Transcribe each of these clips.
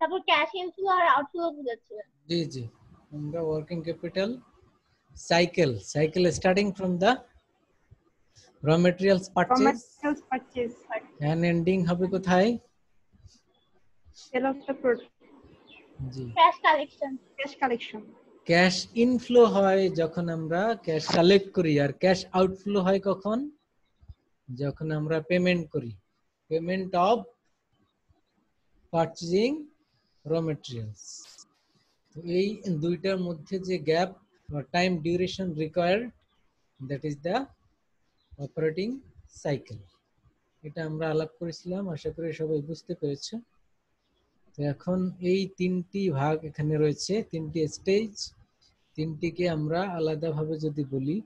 তারপর cash inflow আর outflow বুঝাচ্ছে। জি জি, আমরা working capital cycle starting from the raw materials purchase and ending হবে কোথায়? Sale of the product. জি, ক্যাশ কালেকশন। ক্যাশ ইনফ্লো হয় যখন আমরা ক্যাশ কালেক্ট করি, আর ক্যাশ আউটফ্লো হয় কখন? যখন আমরা পেমেন্ট করি, payment of purchasing raw materials. তো এই দুইটার মধ্যে যে গ্যাপ বা time duration required, that is the operating cycle. এটা আমরা আলাপ করেছিলাম, আশা করি সবাই বুঝতে পেরেছো। তো এখন এই তিনটি ভাগ এখানে রয়েছে, তিনটি স্টেজ, তিনটিকে আমরা আলাদাভাবে যদি বলি,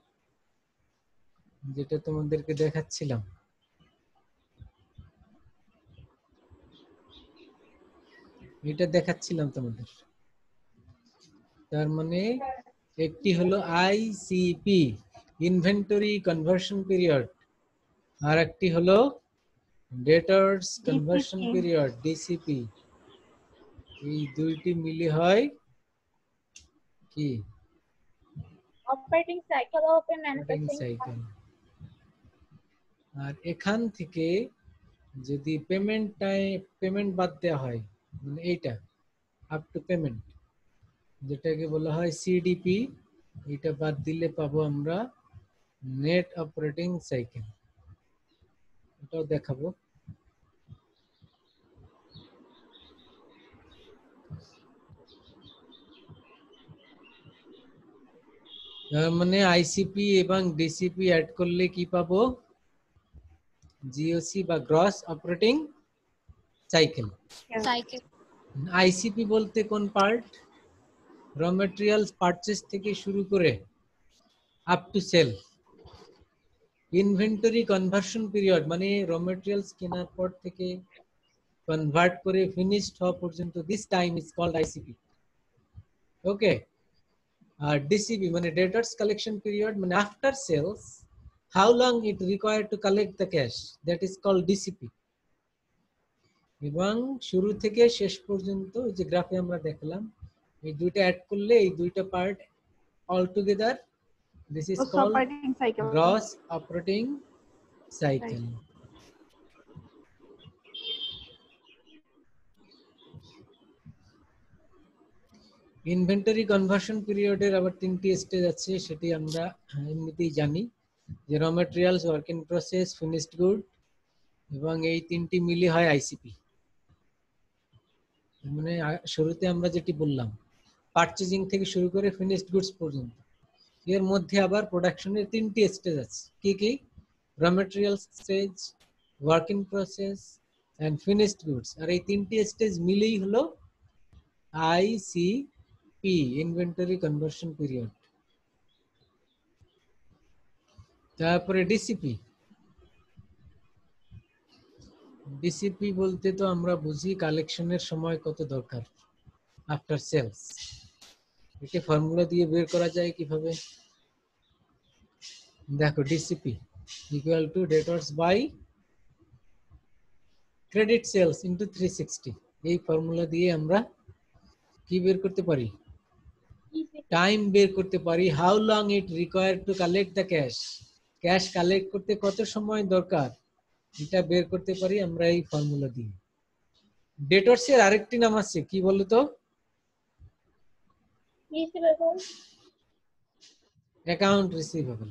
যেটা তোমাদেরকে দেখাচ্ছিলাম, এটা দেখাচ্ছিলাম তোমাদের। তার মানে একটি হলো আইসিপি, ইনভেন্টরি কনভার্সন পিরিয়ড, আর একটি হলো ডেটরস কনভার্সন পিরিয়ড, ডিসিপি। এই দুইটি মিলে হয় কি? Operating cycle of a operating manufacturing cycle. আর এখান থেকে যদি পেমেন্ট বাদ দেওয়া হয়, মানে এইটা আপ টু পেমেন্ট, যেটাকে বলা হয় সিডিপি, এটা বাদ দিলে পাবো আমরা নেট অপারেটিং সাইকেল। এটাও দেখাবো। তার মানে আইসিপি এবং ডিসিপি অ্যাড করলে কি পাবো? জিওসি বা গ্রস অপারেটিং সাইকেল। আইসিপি বলতে কোন পার্ট? র মেটেরিয়ালস পারচেজ থেকে শুরু করে up to sale. Inventory conversion period মানে র মেটেরিয়ালস কেনার পর থেকে কনভার্ট করে ফিনিশড হওয়া পর্যন্ত, this time is called ICP. Okay. আর ডিসিপি মানে ডেটরস কালেকশন পিরিয়ড, মানে after sales how long it required to collect the cash, that is called DCP. এবং শুরু থেকে শেষ পর্যন্ত যে গ্রাফে আমরা দেখলাম, এই দুইটা অ্যাড করলে এই দুইটা part all together, this is called gross operating cycle. Inventory conversion পিরিয়ডের আবার তিনটি স্টেজ আছে, সেটি আমরা এমনিতেই জানি, যে raw materials, work in process, finished good, এবং এই তিনটি মিলে হয় আইসিপি। মানে শুরুতে আমরা যেটি বললাম, পারচেজিং থেকে শুরু করে ফিনিশড গুডস পর্যন্ত, এর মধ্যে আবার প্রোডাকশনের তিনটি স্টেজ আছে। কি কি? Raw materials stage, work in process and finished goods. আর এই তিনটি স্টেজ মিলেই হলো আইসিপি, ইনভেন্টরি কনভার্সন পিরিয়ড। তারপরে ডিসিপি। ডিসিপি বলতে তো আমরা বুঝি কালেকশনের সময় কত দরকার আফটার সেলস। একে ফর্মুলা দিয়ে বের করা যায় কিভাবে? দেখো, DCP equal to debtors by credit sales into 360। এই ফর্মুলা দিয়ে আমরা কি বের করতে পারি? টাইম বের করতে পারি। How long it required to collect the cash, cash collect করতে কত সময় দরকার, এটা বের করতে পারি আমরা এই ফর্মুলা দিয়ে। ডেটরস এর আরেকটি নাম আছে, কি বলতো? Account receivable.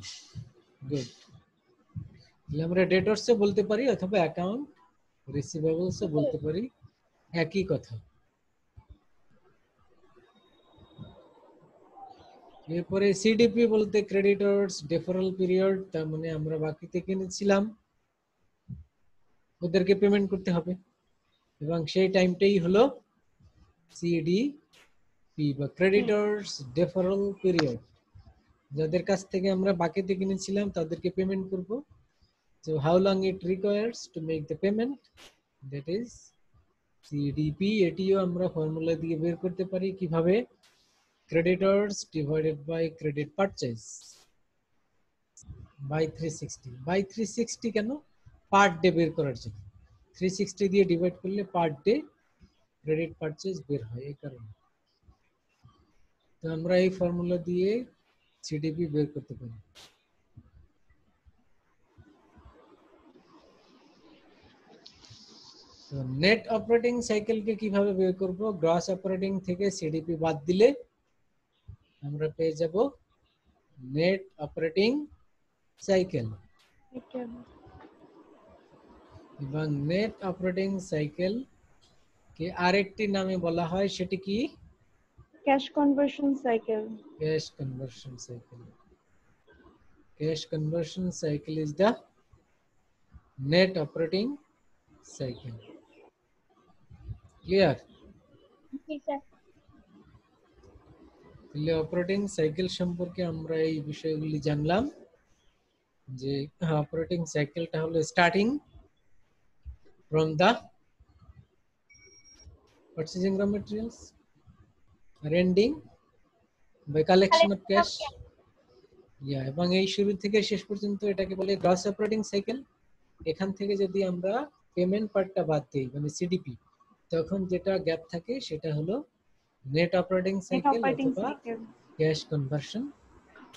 গুড। আমরা ডেটরস বলতে পারি অথবা অ্যাকাউন্ট রিসিভেবলস বলতে পারি, একই কথা। এরপরে সিডিপি বলতে ক্রেডিটরস ডেফারাল পিরিয়ড, তার মানে আমরা বাকিতে কিনেছিলাম, ওদেরকে পেমেন্ট করতে হবে, এবং সেই টাইমটাই হলো সিডিপি বা ক্রেডিটরস ডেফারাল পিরিয়ড। যাদের কাছ থেকে আমরা বাকিতে কিনেছিলাম তাদেরকে পেমেন্ট করব। So how long it requires to make the payment, that is CDP. এটিও আমরা ফর্মুলা দিয়ে বের করতে পারি কিভাবে? creditors divided by credit purchase by 360. by 360 কেন? পার ডে বের করার জন্য 360 দিয়ে ডিভাইড করলে পার ডে ক্রেডিট পারচেজ বের হয় এই কারণে। তো আমরা এই ফর্মুলা দিয়ে সিডিপি বের করতে পারি। তো নেট অপারেটিং সাইকেলকে কিভাবে বের করব? গ্রস অপারেটিং থেকে সিডিপি বাদ দিলে আমরা পেয়ে যাব নেট অপারেটিং সাইকেল। এবং নেট অপারেটিং সাইকেল কে আরেকটি নামে বলা হয়, সেটি কি? Cash conversion cycle. Cash conversion cycle. Cash conversion cycle is the net operating cycle. Clear? G sir. তাহলে অপারেটিং সাইকেল সম্পর্কে আমরা এই বিষয়গুলি জানলাম যে অপারেটিং সাইকেলটা হলো starting from the purchasing raw materials or ending by collection of cash. এবং এই শুরু থেকে শেষ পর্যন্ত এটাকে বলে গ্রস অপারেটিং সাইকেল। এখান থেকে যদি আমরা পেমেন্ট পার্টটা বাদ দিই মানে সিডিপি, তখন যেটা গ্যাপ থাকে সেটা হলো নেট অপারেটিং সাইকেল অথবা ক্যাশ কনভার্সন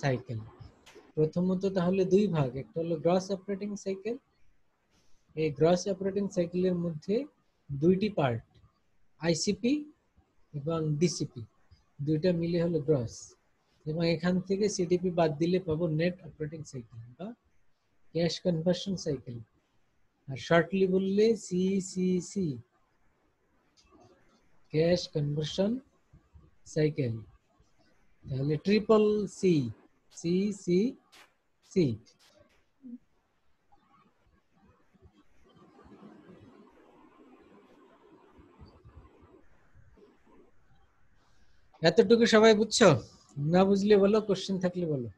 সাইকেল। প্রথমত তাহলে দুই ভাগ, একটা হলো গ্রস অপারেটিং সাইকেল। এই গ্রস অপারেটিং সাইকেলের মধ্যে দুইটি পার্ট, আইসিপি এবং ডিসিপি, দুইটা মিলে হলো গ্রস। এবং এখান থেকে সিডিপি বাদ দিলে পাবো নেট অপারেটিং সাইকেল বা ক্যাশ কনভার্সন সাইকেল। আর শর্টলি বললে সিসিসি, ক্যাশ কনভার্সন সাইকেল। তাহলে triple C, C C C. এতটুকু সবাই বুঝছো? না বুঝলে বলো, কোশ্চেন থাকলে বলো।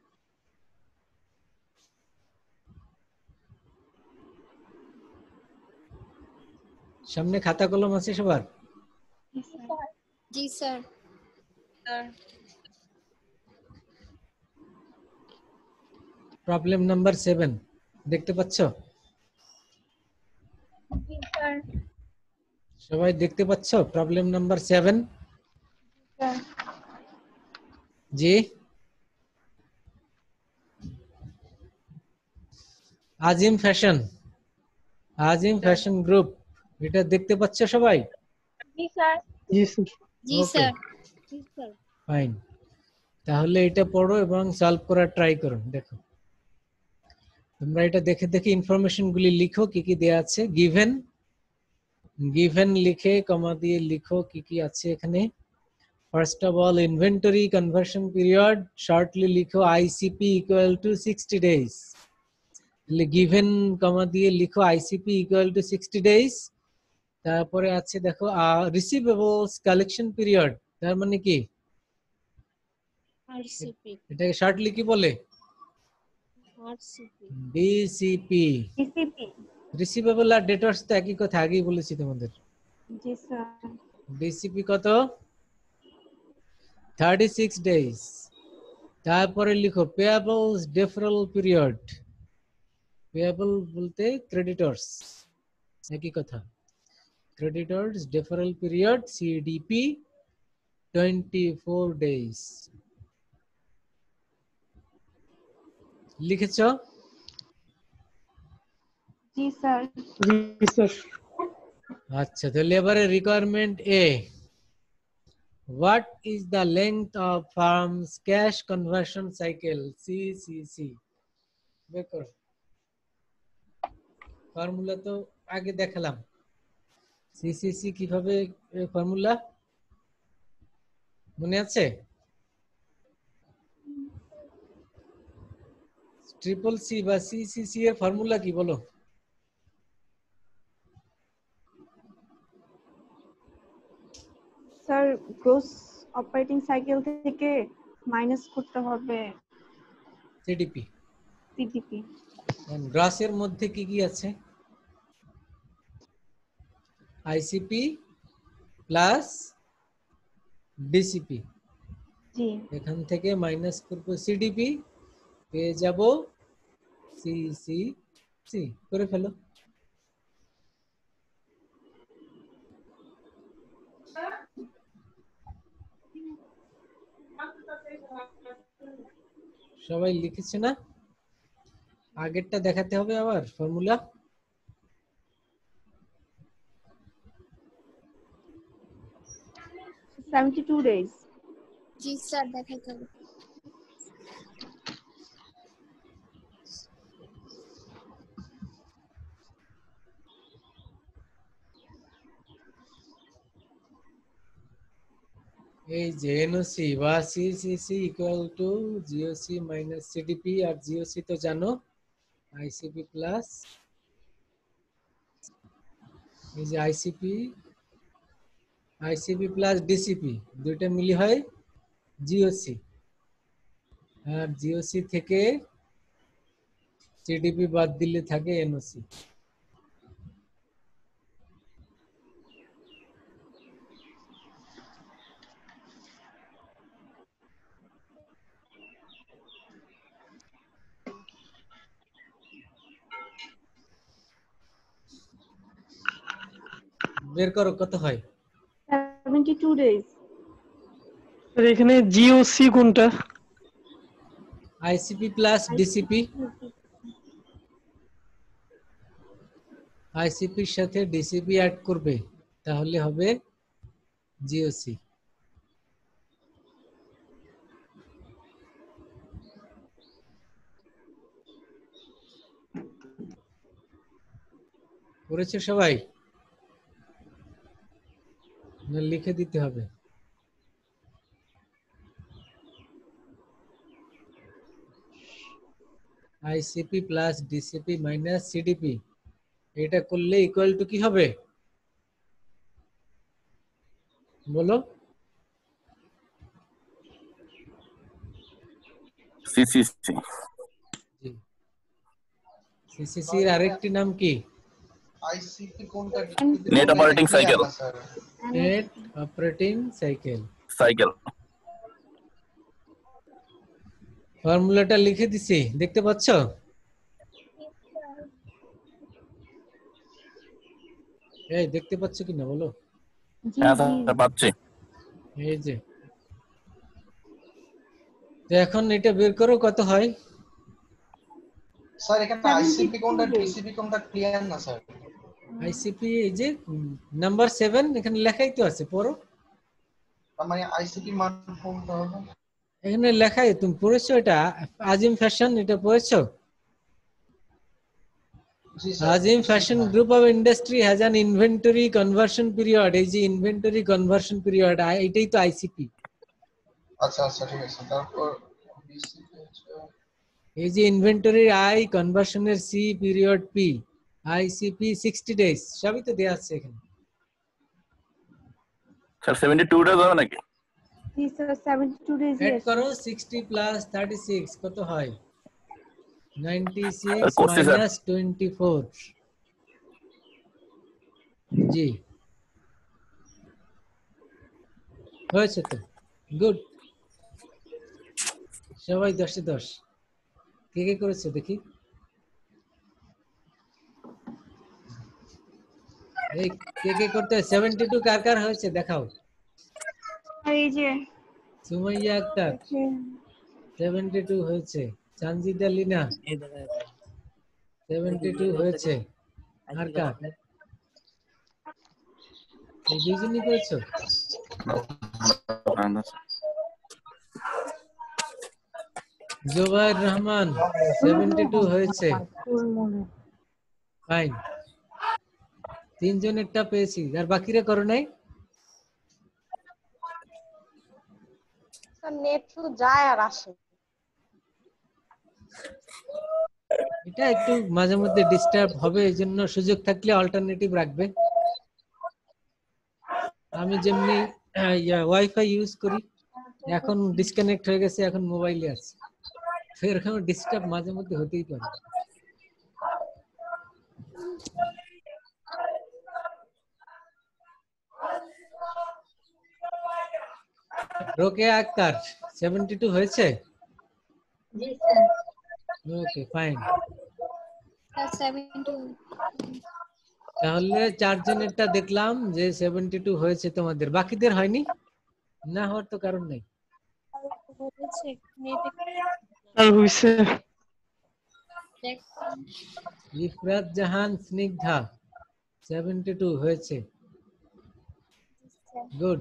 সামনে খাতা কলম আছে সবার? জি স্যার। প্রবলেম নাম্বার 7 দেখতে পাচ্ছো? জি স্যার। সবাই দেখতে পাচ্ছো প্রবলেম নাম্বার 7? জি। আজিম ফ্যাশন, আজিম ফ্যাশন গ্রুপ, এটা দেখতে পাচ্ছো সবাই? জি স্যার। জি স্যার। জি স্যার। ফাইন। তাহলে এটা পড়ো এবং সলভ করার ট্রাই করো। দেখো তোমরা এটা দেখে দেখে ইনফরমেশন গুলি লিখো, কি কি দেয়া আছে। গিভেন, গিভেন লিখে কমা দিয়ে লিখো কি কি আছে এখানে। First of all inventory conversion period, shortly লিখো আইসিপি ইকুয়াল টু 60 ডেজ। তাহলে গিভেন কমা দিয়ে লিখো আইসিপি ইকুয়াল টু 60 ডেজ। তারপরে আছে দেখো রিসিভেবলস কালেকশন পিরিয়ড, তার মানে কি? আরসিপি। এটাকে শর্টলি কি বলে? আরসিপি। ডিসিপি। ডিসিপি। রিসিভেবল আর ডেটরস তো একই কথা, আগেই বলেছি তোমাদের। জি স্যার। ডিসিপি কত? 36 ডেজ। তারপরে লিখো পেয়াবলস ডেফারাল পিরিয়ড। পেয়াবল বলতে ক্রেডিটরস, একই কথা। ক্রেডিটরস ডেফারাল পিরিয়ড সিডিপি 24 ডেজ। লিখেছো? জি স্যার। আচ্ছা, তাহলে এবারে requirement A, what is the length of firm's cash conversion cycle CCC? বের করো। ফর্মুলা তো আগে দেখালাম, সিসিসি কিভাবে ফর্মুলা মনে আছে? ট্রিপল সি বা সিসিসি এর ফর্মুলা কি বলো? স্যার গ্রোস অপারেটিং সাইকেল থেকে মাইনাস করতে হবে সিডিপি। সিডিপি। গ্রাস এর মধ্যে কি কি আছে? ICP plus DCP. জি। এখান থেকে মাইনাস করব সিডিপি, পেয়ে যাব সিসিসি। করে ফেলো। সবাই লিখেছে না? আগেরটা দেখাতে হবে আবার ফর্মুলা। $72 days. জি স্যার দেখাইতে হবে। এই যে এনওসি বা CCC equal to GOC minus CDP, আর জিওসি তো জানো আইসিপি প্লাস এই যে আইসিপি প্লাস ডিসিপি দুইটা মিলি হয় জিওসি, আর জিওসি থেকে সিডিপি বাদ দিলে থাকে এনওসি। বের করো কত হয়। 72 days. স্যার এখানে জিওসি কোনটা? আইসিপি প্লাস ডিসিপি, আইসিপির সাথে ডিসিপি অ্যাড করবে তাহলে হবে জিওসি। করেছে সবাই? না লিখে দিতে হবে? ICP plus DCP minus CDP এটা করলে ইকুয়াল টু কি হবে বলো? সিসিসি। সিসিসির আরেকটি নাম কি? আইসিপি কোনটা? Net operating cycle. Net operating cycle. ফর্মুলাটা লিখে দিছি, দেখতে পাচ্ছ? এই দেখতে পাচ্ছ কিনা বলো? হ্যাঁ স্যার পাচ্ছি। এই যে, তো এখন এটা বের করো কত হয়। স্যার এখানে আইসিপি কোনটা ডিসিপি কোনটা ক্লিয়ার না স্যার। আইসিপি এই যে নাম্বার 7 এখানে লেখাই তো আছে, পড়ো। তার মানে আইসিপি মান কোনটা হবে? এখানে লেখাই, তুমি পড়েছো এটা? আজিম ফ্যাশন এটা পড়েছো? জি sir. Azim Fashion group of industry has an inventory conversion period. এই যে ইনভেন্টরি কনভার্সন পিরিয়ড, এটাই তো আইসিপি। আচ্ছা আচ্ছা ঠিক আছে। তারপর ডিসিপি এই যে ইনভেন্টরির আই, কনভার্সনের C, period P, ICP 60 days, সবই তো দেয়া আছে এখানে। স্যার 72 ডেজ হবে নাকি? জি স্যার 72 days. Add Yes. করো 60 প্লাস 36 কত হয়? 96 করছি স্যার। মাইনাস 24। জি হয়েছে তো, গুড। সবাই 10 এ 10। কে কে করেছে দেখি? এই কে কে করতে 72 কার কার হয়েছে দেখাও। এই যে সুমাইয়া আক্তার 72 হয়েছে, চানজিদা লিনা 72 হয়েছে। আর কার? এই দুইজনই করেছো? জোবায়ের রহমান 72 হয়েছে, ফাইন। তিনজনেরটা পেয়েছি, আর বাকিরা করো নাই? নেট শুধু যায় আর আসে। এটা একটু মাঝে মধ্যে ডিস্টার্ব হবে, এই জন্য সুযোগ থাকলে অল্টারনেটিভ রাখবে। আমি যেমনি ওয়াইফাই ইউজ করি, এখন ডিসকানেক্ট হয়ে গেছে, এখন মোবাইলে আছে, তো এরকম ডিস্টার্ব মাঝে মধ্যে হতেই পারে। রোকেয়া আক্তার 72 হয়েছে? জি স্যার। Okay fine. স্যার 72 তাহলে চারজনেরটা দেখলাম যে 72 হয়েছে, তোমাদের বাকিদের হয়নি, না হওয়ার তো কারণ নেই। হয়েছে নেটে আর হইছে ইফরাত জাহান স্নিগ্ধা 72 হয়েছে, গুড।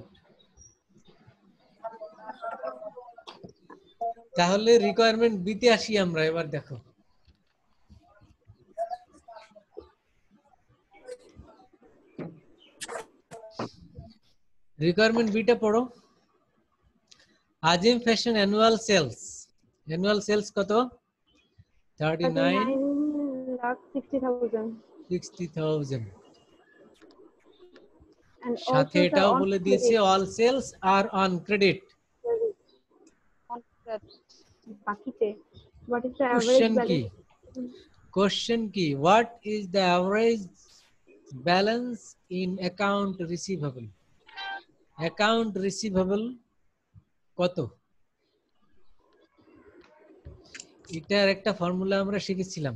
তাহলে রিকোয়ারমেন্ট বিতে আসি আমরা এবার। দেখো রিকোয়ারমেন্ট বিটা পড়ো। আজিম ফ্যাশন অ্যানুয়াল সেলস কত? 39,60,000 60,000। and সাথে also এটাও বলে দিয়েছে all sales are on credit. বাকিতে what is the question average কি? balance? কোশ্চেন কি? What is the average balance in account receivable? Account receivable কত? এটার একটা ফর্মুলা আমরা শিখেছিলাম,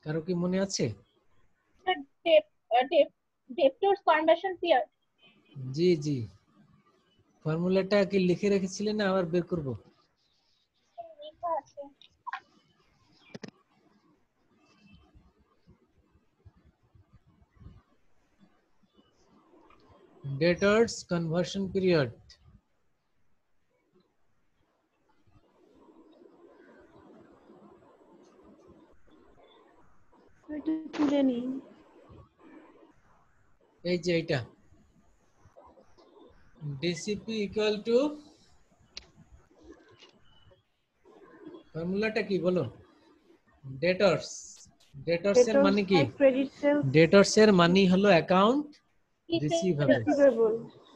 কারো কি মনে আছে? Debtors conversion period. জি জি, ফর্মুলাটা কি লিখে রেখেছিলেন না আবার বের করব? লেখা আছে। Debtors conversion period. এটা তুলে নিই। এই যে এটা ডিসিপি ইকুয়াল টু, ফর্মুলাটা কি বলো? ডেটর্স এর মানে কি? ক্রেডিট সেলস ডেটর্স এর মানে হলো অ্যাকাউন্ট রিসিভেবল। রিসিভেবল।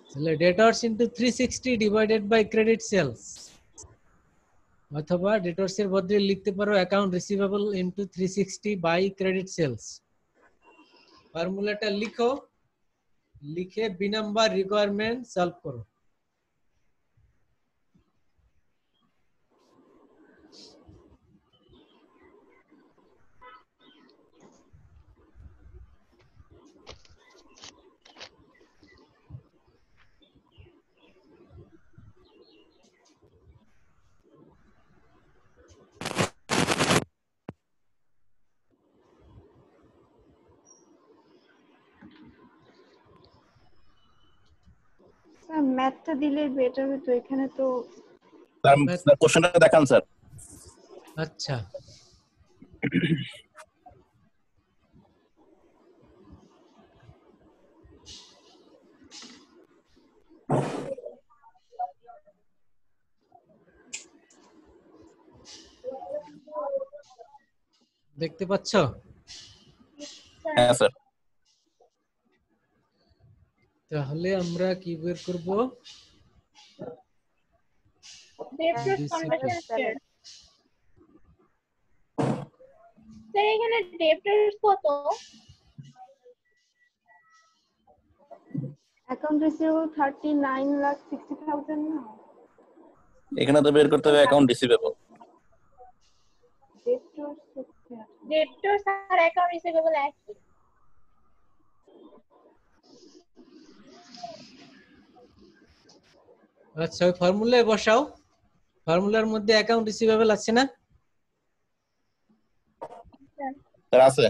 তাহলে debtors into 360 divided by credit sales, অথবা ডেটর্স এর বদলে লিখতে পারো account receivable into 360 by credit sales. ফর্মুলাটা লিখো, লিখে বি নাম্বার রিকোয়ারমেন্ট সলভ করো। স্যার ম্যাথটা দিলে বেটার হতো, এখানে তো স্যার কোশ্চেনটা দেখান স্যার। আচ্ছা, দেখতে পাচ্ছ? হ্যাঁ স্যার। তাহলে আমরা কি বের করব? Debtors conversion period. স্যার এখানে ডেপ্টরস কত? অ্যাকাউন্ট রিসিভেবল 39,60,000 না? এখানে তো বের করতে হবে অ্যাকাউন্ট রিসিভেবল। ডেপ্টরস আর অ্যাকাউন্ট রিসিভেবল একই। আচ্ছা, ওই ফর্মুলায় বসাও। ফর্মুলার মধ্যে অ্যাকাউন্ট রিসিভেবল আছে না? স্যার আছে।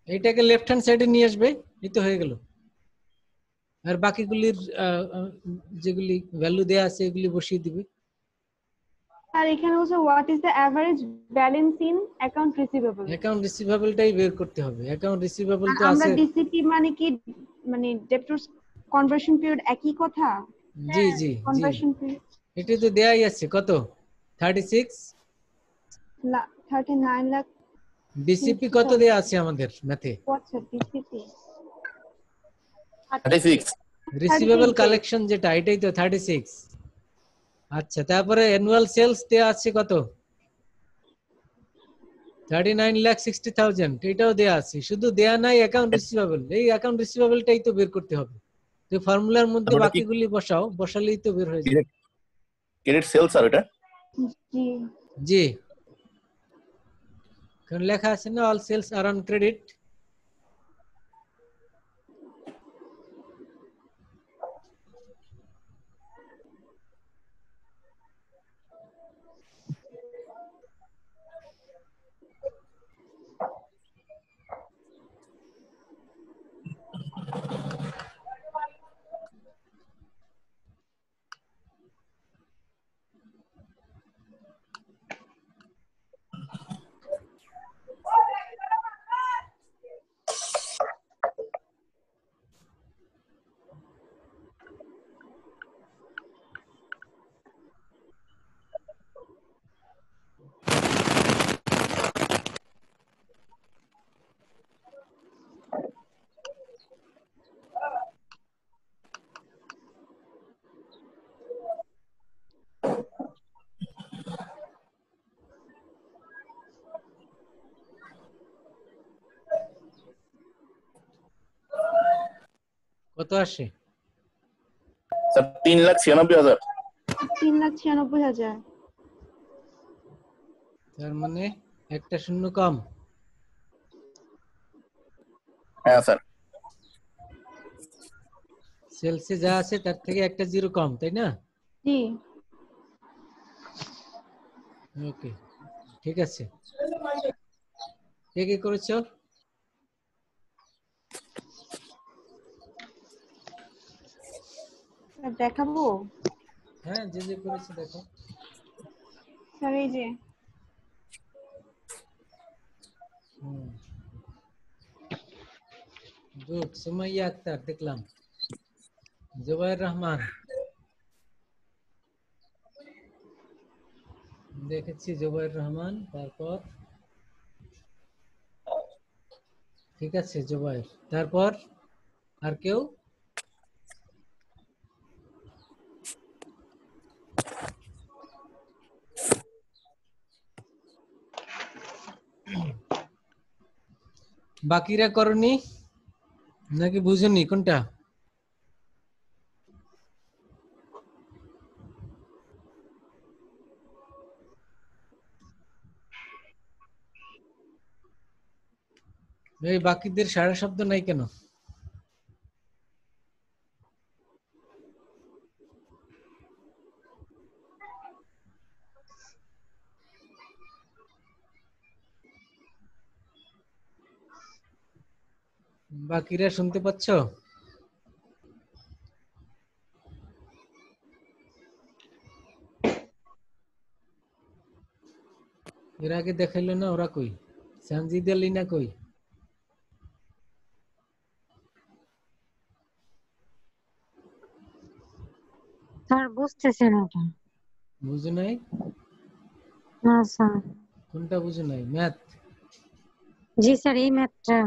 এইটাকে লেফট হ্যান্ড সাইডে নিয়ে আসবে, এই তো হয়ে গেল। আর বাকিগুলির যেগুলি ভ্যালু দেয়া আছে এগুলি বসিয়ে দিবে। আর এখানে হচ্ছে what is the average balance in account receivable. Account রিসিভেবলটাই বের করতে হবে। অ্যাকাউন্ট রিসিভেবল তো আমরা আছে। ডিসিপি মানে কি, মানে ডেপ্টরস কনভার্সন পিরিয়ড একই কথা? জি জি জি, কনভার্সন পিরিয়ড এটা তো দেয়াই আছে। কত? 36। 39 লাখ। ডিসিপি কত দেয়া আছে আমাদের ম্যাথে? আচ্ছা ডিসিপি 36। রিসিভেবল কালেকশন যেটা, এটাই তো 36। আচ্ছা, তারপরে অ্যানুয়াল সেলস দেয়া আছে কত? 39,60,000, এটাও দেয়া আছে। শুধু দেয়া নাই অ্যাকাউন্ট রিসিভেবল। এই অ্যাকাউন্ট রিসিভেবলটাই তো বের করতে হবে। তো ফর্মুলার মধ্যে ওটা কি বাকিগুলি বসাও, বসালেই তো বের হয়ে যাবে। ক্রেডিট সেলস আর এটা? জি। জি, কারণ লেখা আছে না all sales are on credit. কত আসে? স্যার 3,96,000। 3,96,000। তার মানে একটা শূন্য কম। হ্যাঁ স্যার। সেলসে যা আছে তার থেকে একটা জিরো কম, তাই না? জি। ওকে, ঠিক আছে। কে কে করেছো? স্যার দেখাবো? হ্যাঁ, যে যে করেছে দেখো। স্যার এই যে গুড। সুমাইয়া আক্তার দেখলাম। জুবাইর রহমান দেখেছি, জুবাইর রহমান। তারপর ঠিক আছে জুবাইর। তারপর আর কেউ? বাকিরা করনি নাকি বুঝুনি কোনটা? এই বাকিদের সারা শব্দ নাই কেন? বাকিরা শুনতে পাচ্ছ? এর আগে দেখাইলো না, ওরা কই? সানজিদ আলিনা কই? স্যার বুঝতেছি না এটা। বুঝো নাই? না স্যার। কোনটা বুঝো নাই? ম্যাথ? জি স্যার, এই ম্যাথটা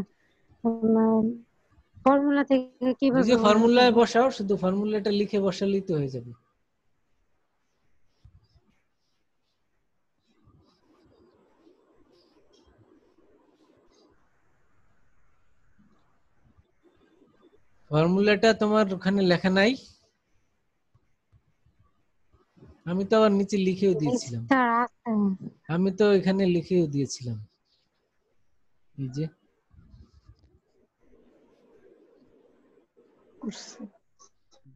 ফর্মুলা থেকে কিভাবে বুঝে ফর্মুলায় বসাও, শুধু ফর্মুলাটা লিখে বসালেই তো হয়ে যাবে। ফর্মুলাটা তোমার ওখানে লেখা নাই? আমি তো আবার নিচে লিখেও দিয়েছিলাম। স্যার আছে। আমি তো এখানে লিখেও দিয়েছিলাম, এই যে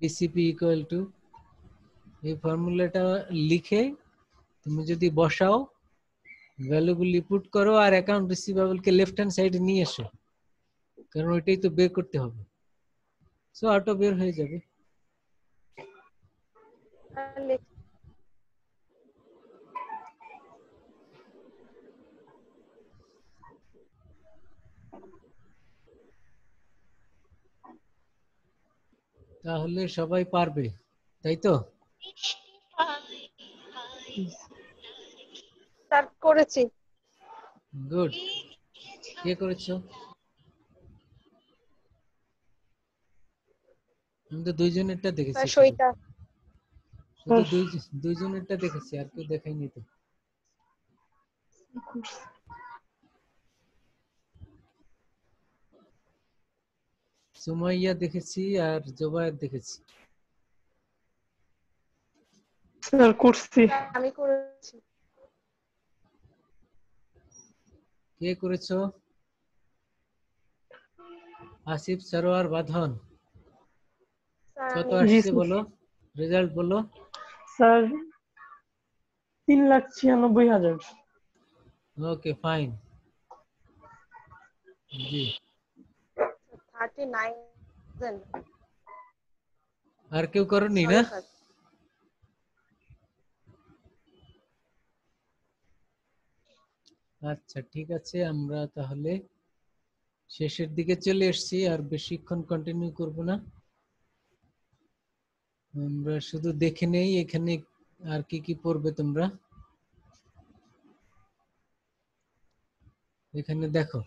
ডিসিপি ইকুয়াল টু, এই ফর্মুলাটা লিখে তুমি যদি বসাও, ভ্যালুগুলি পুট করো আর অ্যাকাউন্ট রিসিভেবল কে লেফট হ্যান্ড সাইডে নিয়ে এসো, কারণ ওইটাই তো বের করতে হবে। সো অটো বের হয়ে যাবে। তাহলে সবাই পারবে, তাই তো? স্যার করেছি। গুড। কে করেছো? আমি তো দুইজনেরটা দেখেছি, স্যার সইটা। শুধু দুইজনেরটা দেখেছি, আর কেউ দেখাইনি তো। সুমাইয়া দেখেছি আর জুবায়ের দেখেছি। স্যার করছি। আমি করেছি। কে করেছো? আসিফ সরোয়ার বাঁধন। স্যার কত আমি আসছে বলো, রেজাল্ট বলো। স্যার 3,96,000। Okay fine. জি। 39,000। আর কেউ করনি না? স্যার আচ্ছা ঠিক আছে, আমরা তাহলে শেষের দিকে চলে এসেছি, আর বেশিক্ষণ কন্টিনিউ করব না। আমরা শুধু দেখে নেই এখানে আর কি কি পড়বে তোমরা। এখানে দেখো,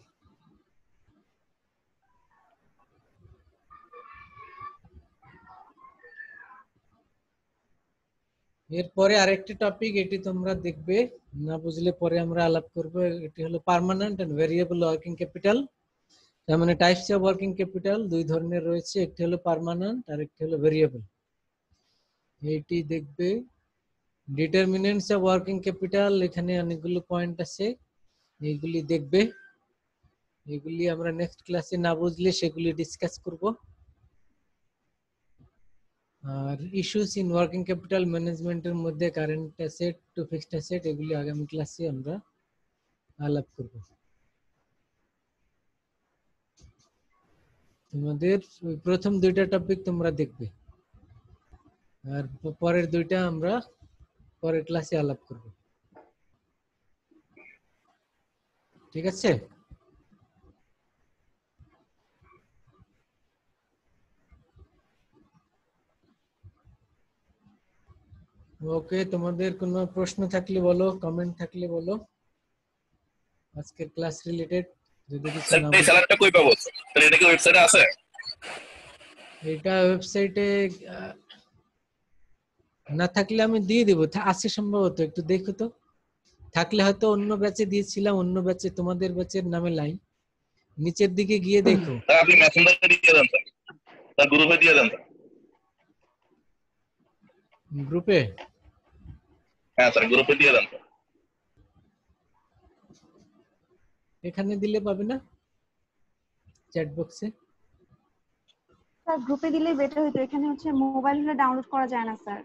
এরপরে আরেকটি টপিক, এটি তোমরা দেখবে, না বুঝলে পরে আমরা আলাপ করব। এটি হলো permanent and variable working capital. তার মানে টাইপস অফ ওয়ার্কিং ক্যাপিটাল দুই ধরনের রয়েছে, একটি হলো পার্মানেন্ট আর একটি হলো ভেরিয়েবল। এইটি দেখবে ডিটারমিনেন্টস অফ ওয়ার্কিং ক্যাপিটাল, এখানে অনেকগুলো পয়েন্ট আছে, এইগুলি দেখবে। এগুলি আমরা নেক্সট ক্লাসে না বুঝলে সেগুলি ডিসকাস করব। আর ইস্যুস ইন ওয়ার্কিং ক্যাপিটাল ম্যানেজমেন্টের মধ্যে current asset to fixed asset এগুলি আগামী ক্লাসে আমরা আলাপ করব। তোমাদের ওই প্রথম দুইটা টপিক তোমরা দেখবে, আর পরের দুইটা আমরা পরের ক্লাসে আলাপ করব। ঠিক আছে? ওকে, তোমাদের কোনো প্রশ্ন থাকলে বলো, কমেন্ট থাকলে বলো আজকের ক্লাস রিলেটেড। যদি কিছু স্যার না এই স্যালাডটা কই পাবো? স্যার এটা কি ওয়েবসাইটে আছে? এটা ওয়েবসাইটে না থাকলে আমি দিয়ে দেবো, আছে সম্ভবত, একটু দেখো তো। থাকলে হয়তো অন্য ব্যাচে দিয়েছিলাম, অন্য ব্যাচে তোমাদের ব্যাচের নামে লাইন নিচের দিকে গিয়ে দেখো। স্যার আপনি মেসেঞ্জারে দিয়ে দেন স্যার, স্যার গ্রুপে দিয়ে দেন স্যার। গ্রুপে? হ্যাঁ স্যার গ্রুপে দিয়ে দেন স্যার। এখানে দিলে পাবে না, চ্যাট বক্সে? স্যার গ্রুপে দিলে বেটার হতো, এখানে হচ্ছে মোবাইল হলে ডাউনলোড করা যায় না স্যার।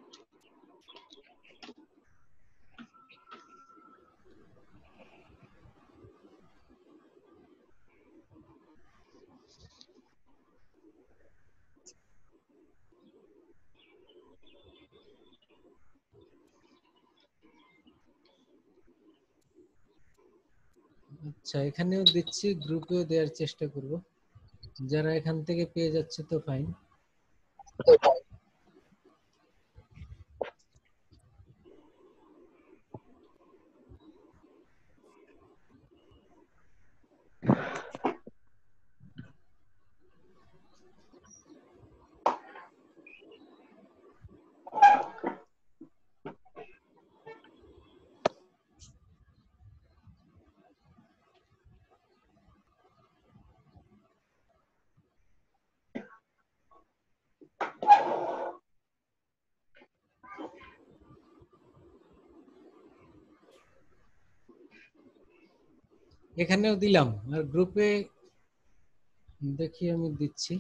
আচ্ছা, এখানেও দিচ্ছি, গ্রুপেও দেওয়ার চেষ্টা করব। যারা এখান থেকে পেয়ে যাচ্ছে তো ফাইন। এখানেও দিলাম, আর গ্রুপে দেখি আমি দিচ্ছি।